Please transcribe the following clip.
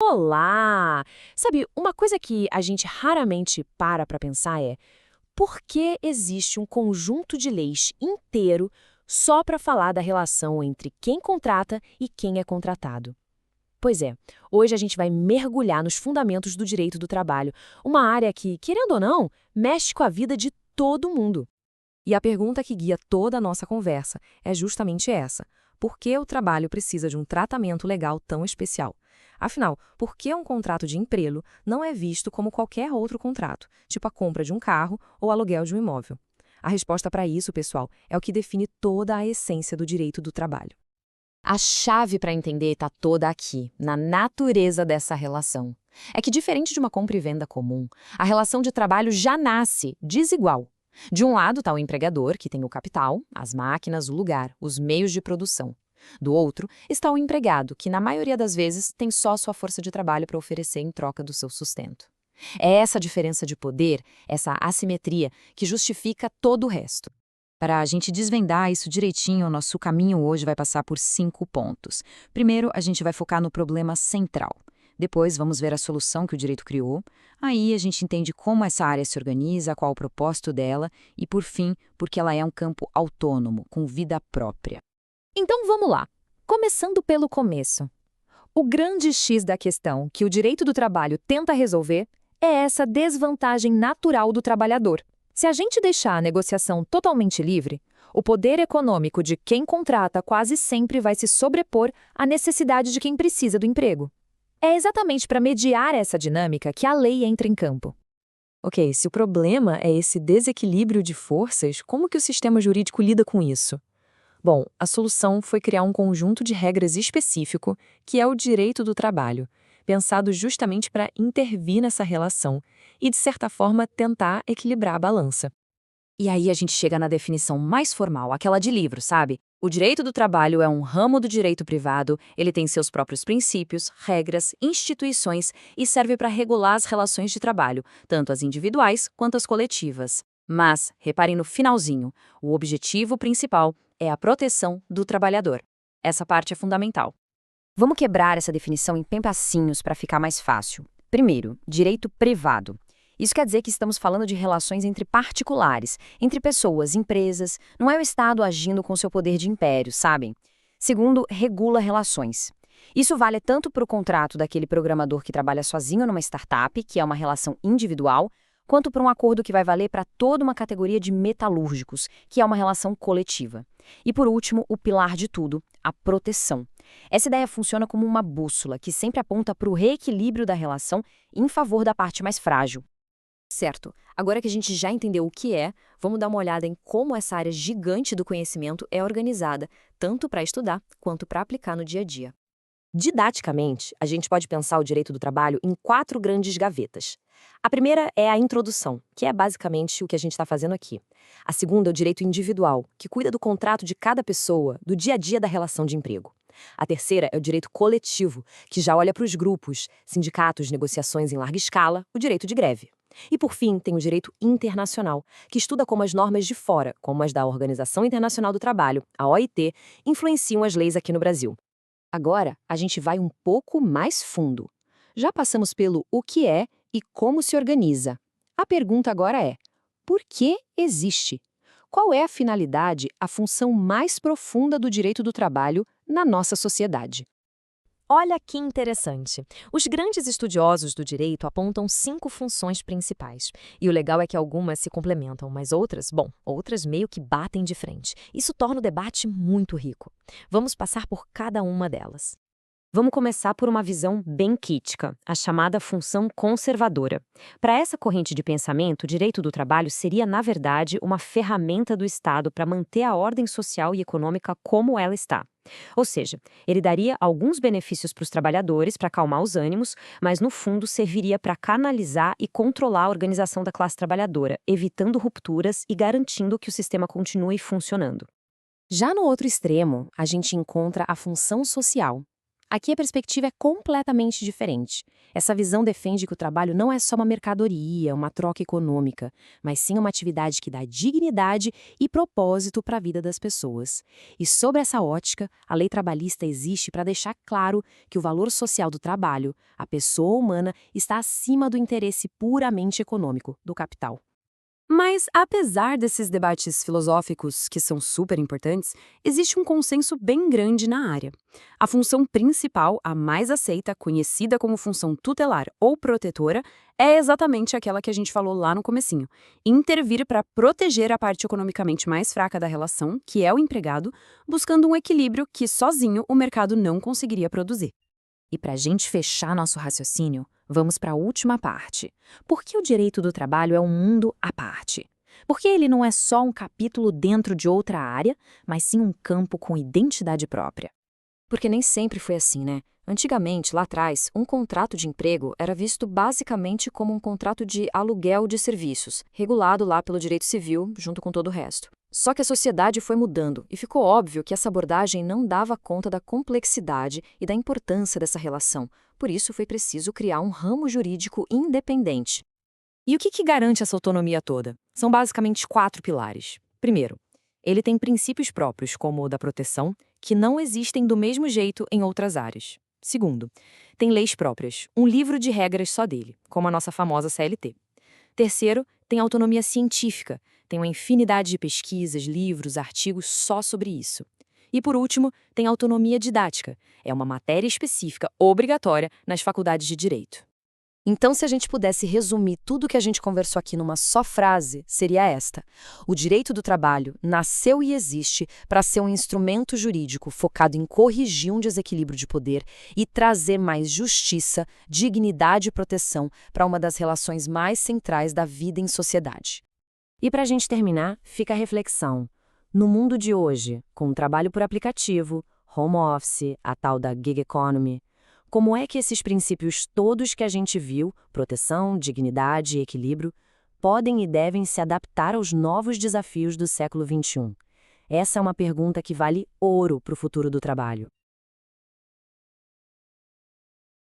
Olá! Sabe, uma coisa que a gente raramente para pensar é por que existe um conjunto de leis inteiro só para falar da relação entre quem contrata e quem é contratado? Pois é, hoje a gente vai mergulhar nos fundamentos do direito do trabalho, uma área que, querendo ou não, mexe com a vida de todo mundo. E a pergunta que guia toda a nossa conversa é justamente essa: por que o trabalho precisa de um tratamento legal tão especial? Afinal, por que um contrato de emprego não é visto como qualquer outro contrato, tipo a compra de um carro ou aluguel de um imóvel? A resposta para isso, pessoal, é o que define toda a essência do direito do trabalho. A chave para entender está toda aqui, na natureza dessa relação. É que, diferente de uma compra e venda comum, a relação de trabalho já nasce desigual. De um lado está o empregador, que tem o capital, as máquinas, o lugar, os meios de produção. Do outro está o empregado, que, na maioria das vezes, tem só sua força de trabalho para oferecer em troca do seu sustento. É essa diferença de poder, essa assimetria, que justifica todo o resto. Para a gente desvendar isso direitinho, o nosso caminho hoje vai passar por 5 pontos. Primeiro, a gente vai focar no problema central. Depois, vamos ver a solução que o direito criou. Aí, a gente entende como essa área se organiza, qual o propósito dela e, por fim, porque ela é um campo autônomo, com vida própria. Então vamos lá, começando pelo começo. O grande X da questão que o direito do trabalho tenta resolver é essa desvantagem natural do trabalhador. Se a gente deixar a negociação totalmente livre, o poder econômico de quem contrata quase sempre vai se sobrepor à necessidade de quem precisa do emprego. É exatamente para mediar essa dinâmica que a lei entra em campo. Ok, se o problema é esse desequilíbrio de forças, como que o sistema jurídico lida com isso? Bom, a solução foi criar um conjunto de regras específico, que é o direito do trabalho, pensado justamente para intervir nessa relação e, de certa forma, tentar equilibrar a balança. E aí a gente chega na definição mais formal, aquela de livro, sabe? O direito do trabalho é um ramo do direito privado, ele tem seus próprios princípios, regras, instituições e serve para regular as relações de trabalho, tanto as individuais quanto as coletivas. Mas, reparem no finalzinho, o objetivo principal é a proteção do trabalhador. Essa parte é fundamental. Vamos quebrar essa definição em pedacinhos para ficar mais fácil. Primeiro, direito privado. Isso quer dizer que estamos falando de relações entre particulares, entre pessoas, empresas, não é o Estado agindo com seu poder de império, sabem? Segundo, regula relações. Isso vale tanto para o contrato daquele programador que trabalha sozinho numa startup, que é uma relação individual, quanto para um acordo que vai valer para toda uma categoria de metalúrgicos, que é uma relação coletiva. E por último, o pilar de tudo, a proteção. Essa ideia funciona como uma bússola que sempre aponta para o reequilíbrio da relação em favor da parte mais frágil. Certo, agora que a gente já entendeu o que é, vamos dar uma olhada em como essa área gigante do conhecimento é organizada, tanto para estudar quanto para aplicar no dia a dia. Didaticamente, a gente pode pensar o direito do trabalho em 4 grandes gavetas. A primeira é a introdução, que é basicamente o que a gente está fazendo aqui. A segunda é o direito individual, que cuida do contrato de cada pessoa, do dia a dia da relação de emprego. A terceira é o direito coletivo, que já olha para os grupos, sindicatos, negociações em larga escala, o direito de greve. E por fim, tem o direito internacional, que estuda como as normas de fora, como as da Organização Internacional do Trabalho, a OIT, influenciam as leis aqui no Brasil. Agora, a gente vai um pouco mais fundo. Já passamos pelo o que é e como se organiza. A pergunta agora é: por que existe? Qual é a finalidade, a função mais profunda do direito do trabalho na nossa sociedade? Olha que interessante. Os grandes estudiosos do direito apontam 5 funções principais. E o legal é que algumas se complementam, mas outras, bom, outras meio que batem de frente. Isso torna o debate muito rico. Vamos passar por cada uma delas. Vamos começar por uma visão bem crítica, a chamada função conservadora. Para essa corrente de pensamento, o direito do trabalho seria, na verdade, uma ferramenta do Estado para manter a ordem social e econômica como ela está. Ou seja, ele daria alguns benefícios para os trabalhadores para acalmar os ânimos, mas no fundo serviria para canalizar e controlar a organização da classe trabalhadora, evitando rupturas e garantindo que o sistema continue funcionando. Já no outro extremo, a gente encontra a função social. Aqui a perspectiva é completamente diferente. Essa visão defende que o trabalho não é só uma mercadoria, uma troca econômica, mas sim uma atividade que dá dignidade e propósito para a vida das pessoas. E sobre essa ótica, a lei trabalhista existe para deixar claro que o valor social do trabalho, a pessoa humana, está acima do interesse puramente econômico do capital. Mas, apesar desses debates filosóficos que são super importantes, existe um consenso bem grande na área. A função principal, a mais aceita, conhecida como função tutelar ou protetora, é exatamente aquela que a gente falou lá no comecinho: intervir para proteger a parte economicamente mais fraca da relação, que é o empregado, buscando um equilíbrio que sozinho o mercado não conseguiria produzir. E para a gente fechar nosso raciocínio, vamos para a última parte. Por que o direito do trabalho é um mundo à parte? Porque ele não é só um capítulo dentro de outra área, mas sim um campo com identidade própria. Porque nem sempre foi assim, né? Antigamente, lá atrás, um contrato de emprego era visto basicamente como um contrato de aluguel de serviços, regulado lá pelo direito civil, junto com todo o resto. Só que a sociedade foi mudando e ficou óbvio que essa abordagem não dava conta da complexidade e da importância dessa relação. Por isso, foi preciso criar um ramo jurídico independente. E o que garante essa autonomia toda? São basicamente 4 pilares. Primeiro, ele tem princípios próprios, como o da proteção, que não existem do mesmo jeito em outras áreas. Segundo, tem leis próprias, um livro de regras só dele, como a nossa famosa CLT. Terceiro, tem autonomia científica, tem uma infinidade de pesquisas, livros, artigos só sobre isso. E por último, tem autonomia didática, é uma matéria específica obrigatória nas faculdades de direito. Então, se a gente pudesse resumir tudo o que a gente conversou aqui numa só frase, seria esta: o direito do trabalho nasceu e existe para ser um instrumento jurídico focado em corrigir um desequilíbrio de poder e trazer mais justiça, dignidade e proteção para uma das relações mais centrais da vida em sociedade. E para a gente terminar, fica a reflexão. No mundo de hoje, com o trabalho por aplicativo, home office, a tal da gig economy, como é que esses princípios todos que a gente viu, proteção, dignidade e equilíbrio, podem e devem se adaptar aos novos desafios do século XXI? Essa é uma pergunta que vale ouro para o futuro do trabalho.